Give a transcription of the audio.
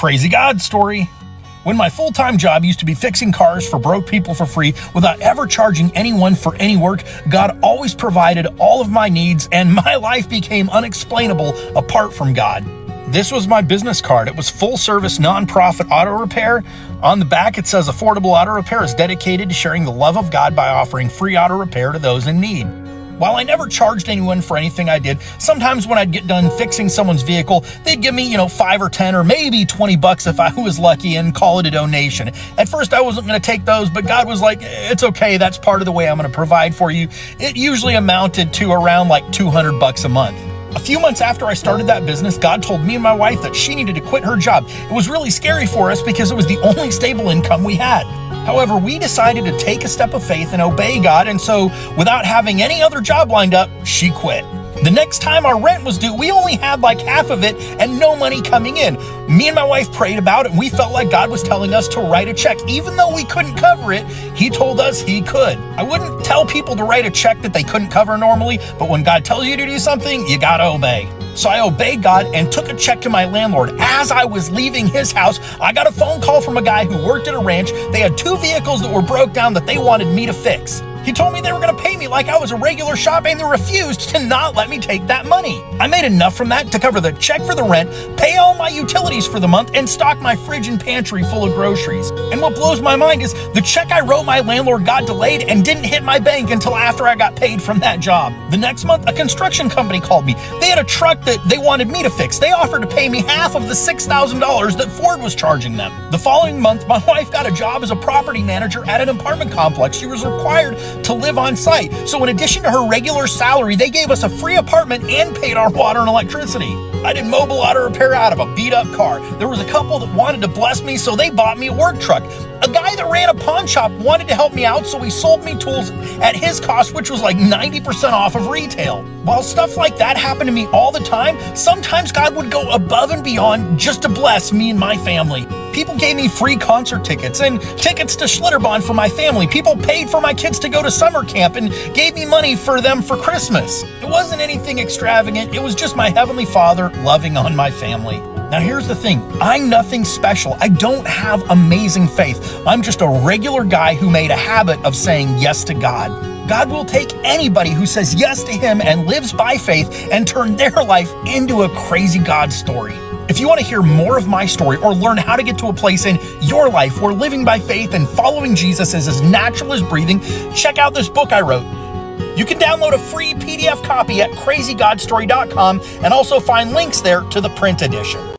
Crazy God story. When my full-time job used to be fixing cars for broke people for free without ever charging anyone for any work, God always provided all of my needs, and my life became unexplainable apart from God. This was my business card. It was full-service nonprofit auto repair. On the back, it says Affordable Auto Repair is dedicated to sharing the love of God by offering free auto repair to those in need. While I never charged anyone for anything I did, sometimes when I'd get done fixing someone's vehicle, they'd give me, 5 or 10 or maybe 20 bucks if I was lucky and call it a donation. At first, I wasn't going to take those, but God was like, it's okay. That's part of the way I'm going to provide for you. It usually amounted to around like 200 bucks a month. A few months after I started that business, God told me and my wife that she needed to quit her job. It was really scary for us because it was the only stable income we had. However, we decided to take a step of faith and obey God, and so without having any other job lined up, she quit. The next time our rent was due, we only had like half of it and no money coming in. Me and my wife prayed about it, and we felt like God was telling us to write a check. Even though we couldn't cover it, He told us He could. I wouldn't tell people to write a check that they couldn't cover normally, but when God tells you to do something, you gotta obey. So I obeyed God and took a check to my landlord. As I was leaving his house, I got a phone call from a guy who worked at a ranch. They had 2 vehicles that were broke down that they wanted me to fix. He told me they were going to pay me like I was a regular shop, and they refused to not let me take that money. I made enough from that to cover the check for the rent, pay all my utilities for the month, and stock my fridge and pantry full of groceries. And what blows my mind is the check I wrote my landlord got delayed and didn't hit my bank until after I got paid from that job. The next month, a construction company called me. They had a truck that they wanted me to fix. They offered to pay me half of the $6,000 that Ford was charging them. The following month, my wife got a job as a property manager at an apartment complex. She was required to live on site. So in addition to her regular salary, they gave us a free apartment and paid our water and electricity. I did mobile auto repair out of a beat-up car. There was a couple that wanted to bless me, so they bought me a work truck. A guy that ran a pawn shop wanted to help me out, so he sold me tools at his cost, which was like 90% off of retail. While stuff like that happened to me all the time, sometimes God would go above and beyond just to bless me and my family. People gave me free concert tickets and tickets to Schlitterbahn for my family. People paid for my kids to go to summer camp and gave me money for them for Christmas. It wasn't anything extravagant. It was just my Heavenly Father loving on my family. Now here's the thing, I'm nothing special. I don't have amazing faith. I'm just a regular guy who made a habit of saying yes to God. God will take anybody who says yes to Him and lives by faith and turn their life into a crazy God story. If you want to hear more of my story or learn how to get to a place in your life where living by faith and following Jesus is as natural as breathing, check out this book I wrote. You can download a free PDF copy at crazygodstory.com and also find links there to the print edition.